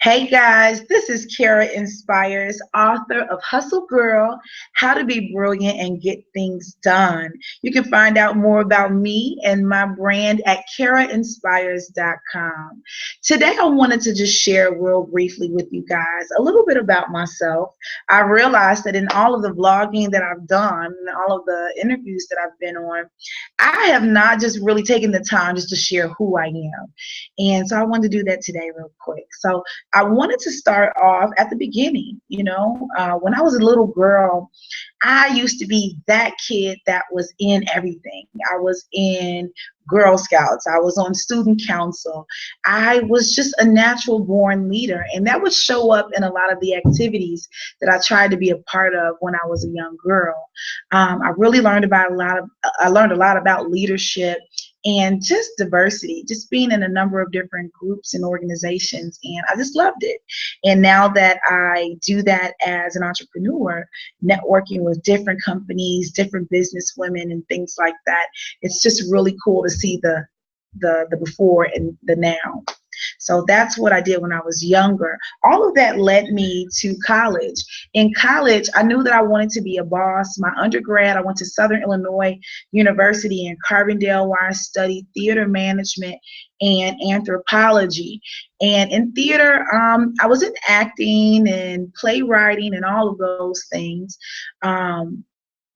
Hey guys, this is Cara Inspires, author of Hustle Girl, How to Be Brilliant and Get Things Done. You can find out more about me and my brand at carainspires.com. Today I wanted to just share real briefly with you guys a little bit about myself. I realized that in all of the vlogging that I've done and all of the interviews that I've been on, I have not just really taken the time just to share who I am. And so I wanted to do that today real quick. So I wanted to start off at the beginning. When I was a little girl, I used to be that kid that was in everything. I was in Girl Scouts. I was on student council. I was just a natural born leader, and that would show up in a lot of the activities that I tried to be a part of when I was a young girl. I really learned about I learned a lot about leadership and just diversity, just being in a number of different groups and organizations, and I just loved it. And now that I do that as an entrepreneur, networking with different companies, different business women and things like that, it's just really cool to see the before and the now. So that's what I did when I was younger. All of that led me to college. In college, I knew that I wanted to be a boss. My undergrad, I went to Southern Illinois University in Carbondale, where I studied theater management and anthropology. And in theater, I was in acting and playwriting and all of those things.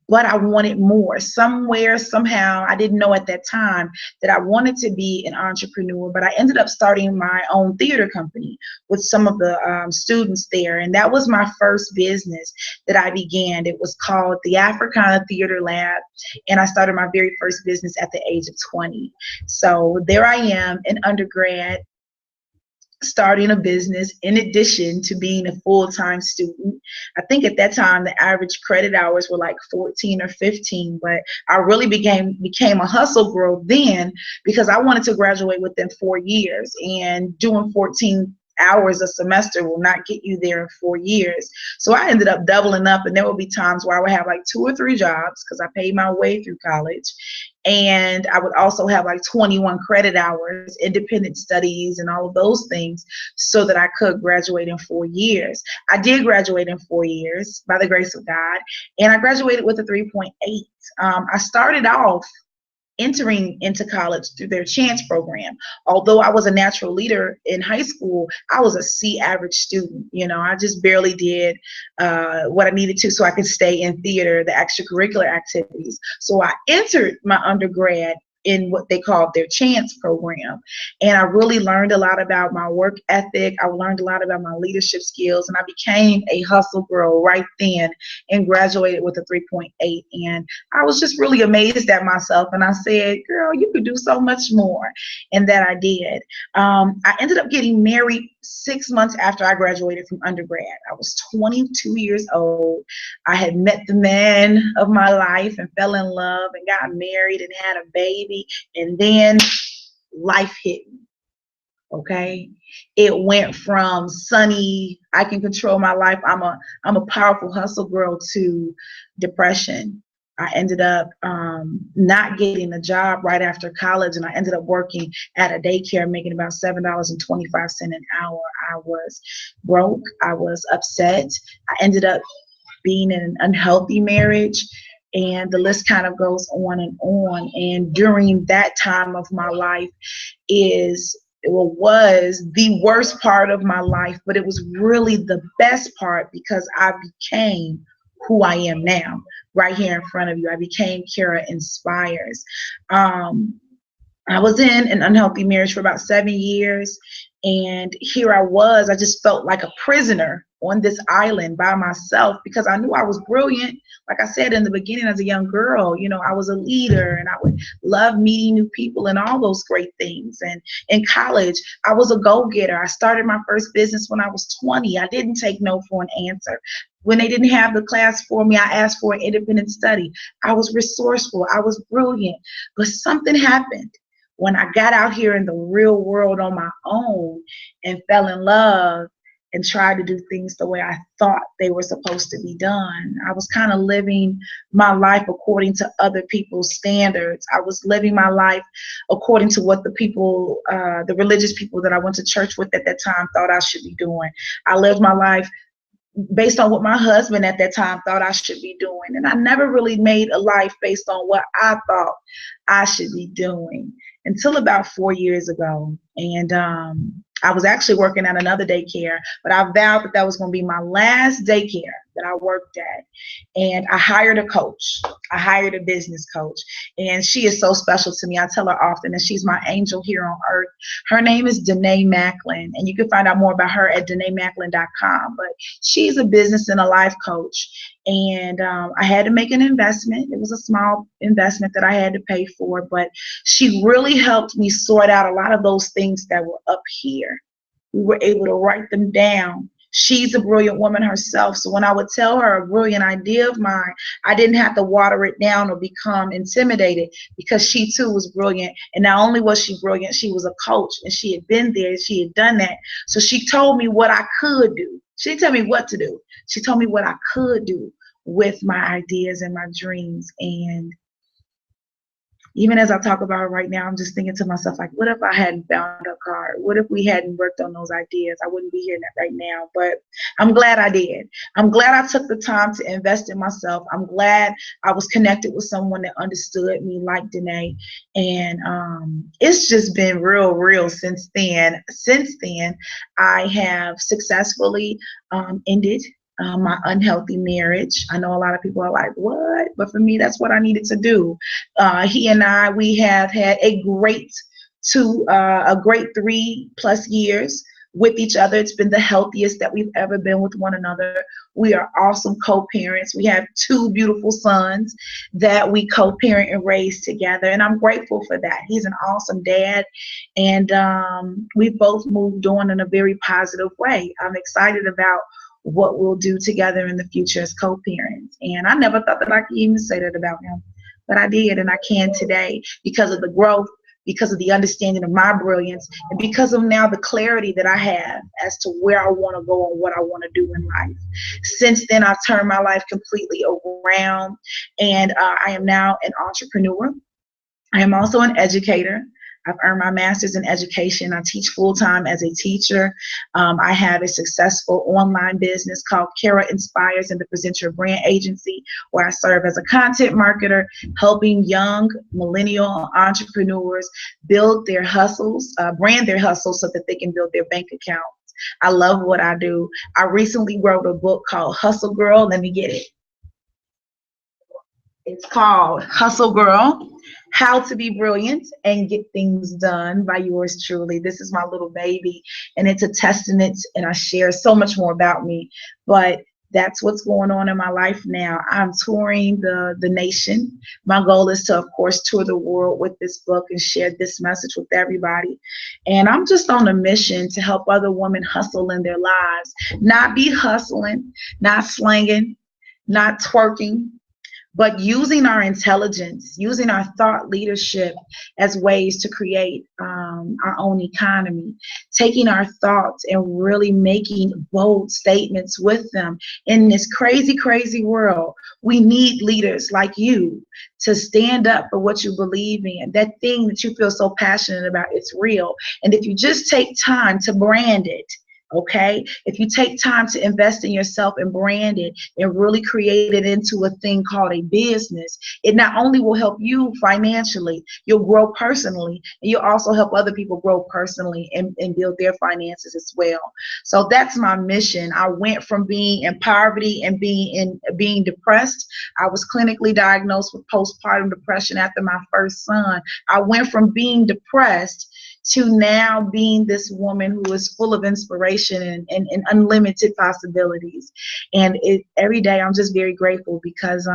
But I wanted more. Somewhere, somehow, I didn't know at that time that I wanted to be an entrepreneur, but I ended up starting my own theater company with some of the students there. And that was my first business that I began. It was called the Africana Theater Lab. And I started my very first business at the age of 20. So there I am, an undergrad, starting a business in addition to being a full-time student. I think at that time the average credit hours were like 14 or 15, but I really became a hustle girl then because I wanted to graduate within 4 years, and doing 14 hours a semester will not get you there in 4 years. So I ended up doubling up, and there would be times where I would have like 2 or 3 jobs because I paid my way through college. And I would also have like 21 credit hours, independent studies, and all of those things so that I could graduate in 4 years. I did graduate in 4 years by the grace of God, and I graduated with a 3.8. I started off entering into college through their chance program. Although I was a natural leader in high school, I was a C average student. I just barely did what I needed to so I could stay in theater, the extracurricular activities. So I entered my undergrad in what they called their chance program. And I really learned a lot about my work ethic. I learned a lot about my leadership skills, and I became a hustle girl right then and graduated with a 3.8. And I was just really amazed at myself. And I said, girl, you could do so much more. And that I did. I ended up getting married 6 months after I graduated from undergrad. I was 22 years old. I had met the man of my life and fell in love and got married and had a baby. And then life hit me. Okay. It went from sunny, I can control my life, I'm a powerful hustle girl, to depression. I ended up not getting a job right after college, and I ended up working at a daycare making about $7.25 an hour. I was broke. I was upset. I ended up being in an unhealthy marriage, and the list kind of goes on and on. And during that time of my life was the worst part of my life, but it was really the best part because I became who I am now, right here in front of you. I became Cara Inspires. I was in an unhealthy marriage for about 7 years, and here I just felt like a prisoner on this island by myself because I knew I was brilliant. Like I said in the beginning, as a young girl, I was a leader and I would love meeting new people and all those great things. And in college, I was a go-getter. I started my first business when I was 20. I didn't take no for an answer. When they didn't have the class for me, I asked for an independent study. I was resourceful. I was brilliant. But something happened when I got out here in the real world on my own and fell in love and tried to do things the way I thought they were supposed to be done. I was kind of living my life according to other people's standards. I was living my life according to what the people, the religious people that I went to church with at that time thought I should be doing. I lived my life based on what my husband at that time thought I should be doing. And I never really made a life based on what I thought I should be doing until about 4 years ago. And I was actually working at another daycare, but I vowed that that was going to be my last daycare that I worked at. And I hired a coach. I hired a business coach. And she is so special to me. I tell her often that she's my angel here on earth. Her name is Danae Macklin. And you can find out more about her at DanaeMacklin.com. But she's a business and a life coach. And I had to make an investment. It was a small investment that I had to pay for. But she really helped me sort out a lot of those things that were up here. We were able to write them down. She's a brilliant woman herself. So when I would tell her a brilliant idea of mine, I didn't have to water it down or become intimidated because she too was brilliant. And not only was she brilliant, she was a coach and she had been there, she had done that. So she told me what I could do. She didn't tell me what to do. She told me what I could do with my ideas and my dreams. And even as I talk about it right now, I'm just thinking to myself, like, what if I hadn't found a card? What if we hadn't worked on those ideas? I wouldn't be here right now, but I'm glad I did. I'm glad I took the time to invest in myself. I'm glad I was connected with someone that understood me like Danae. And it's just been real since then. Since then, I have successfully ended my unhealthy marriage. I know a lot of people are like, what? But for me, that's what I needed to do. He and I, we have had a great 3+ years with each other. It's been the healthiest that we've ever been with one another. We are awesome co-parents. We have 2 beautiful sons that we co-parent and raise together. And I'm grateful for that. He's an awesome dad. And we've both moved on in a very positive way. I'm excited about what we'll do together in the future as co-parents. And I never thought that I could even say that about him, but I did, and I can today because of the growth, because of the understanding of my brilliance, and because of now the clarity that I have as to where I want to go and what I want to do in life. Since then, I've turned my life completely around, and I am now an entrepreneur. I am also an educator. I've earned my master's in education. I teach full-time as a teacher. I have a successful online business called Cara Inspires and the Present Your Brand Agency, where I serve as a content marketer, helping young millennial entrepreneurs build their hustles, brand their hustles so that they can build their bank accounts. I love what I do. I recently wrote a book called Hustle Girl. Let me get it. It's called Hustle Girl, How to Be Brilliant and Get Things Done by yours truly. This is my little baby, and it's a testament, and I share so much more about me, but that's what's going on in my life now. I'm touring the nation. My goal is to, of course, tour the world with this book and share this message with everybody. And I'm just on a mission to help other women hustle in their lives, not be hustling, not slanging, not twerking, but using our intelligence, using our thought leadership as ways to create our own economy, taking our thoughts and really making bold statements with them in this crazy world. We need leaders like you to stand up for what you believe in. That thing that you feel so passionate about, it's real. And if you just take time to brand it, okay? If you take time to invest in yourself and brand it and really create it into a thing called a business, it not only will help you financially, you'll grow personally, and you'll also help other people grow personally and build their finances as well. So that's my mission. I went from being in poverty and being depressed. I was clinically diagnosed with postpartum depression after my first son. I went from being depressed to now being this woman who is full of inspiration and unlimited possibilities. And every day I'm just very grateful because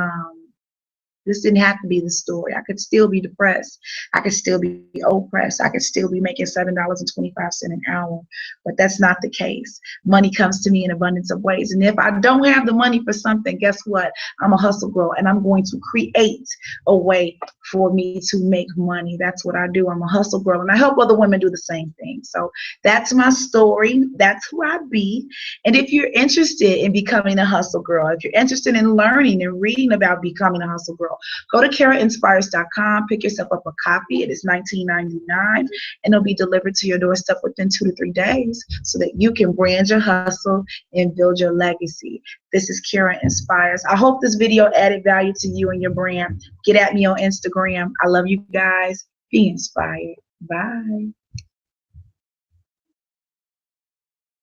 This didn't have to be the story. I could still be depressed. I could still be oppressed. I could still be making $7.25 an hour. But that's not the case. Money comes to me in abundance of ways. And if I don't have the money for something, guess what? I'm a hustle girl, and I'm going to create a way for me to make money. That's what I do. I'm a hustle girl, and I help other women do the same thing. So that's my story. That's who I be. And if you're interested in becoming a hustle girl, if you're interested in learning and reading about becoming a hustle girl, go to carainspires.com, pick yourself up a copy. It is $19.99, and it'll be delivered to your doorstep within 2 to 3 days so that you can brand your hustle and build your legacy. This is Cara Inspires. I hope this video added value to you and your brand. Get at me on Instagram. I love you guys. Be inspired. Bye.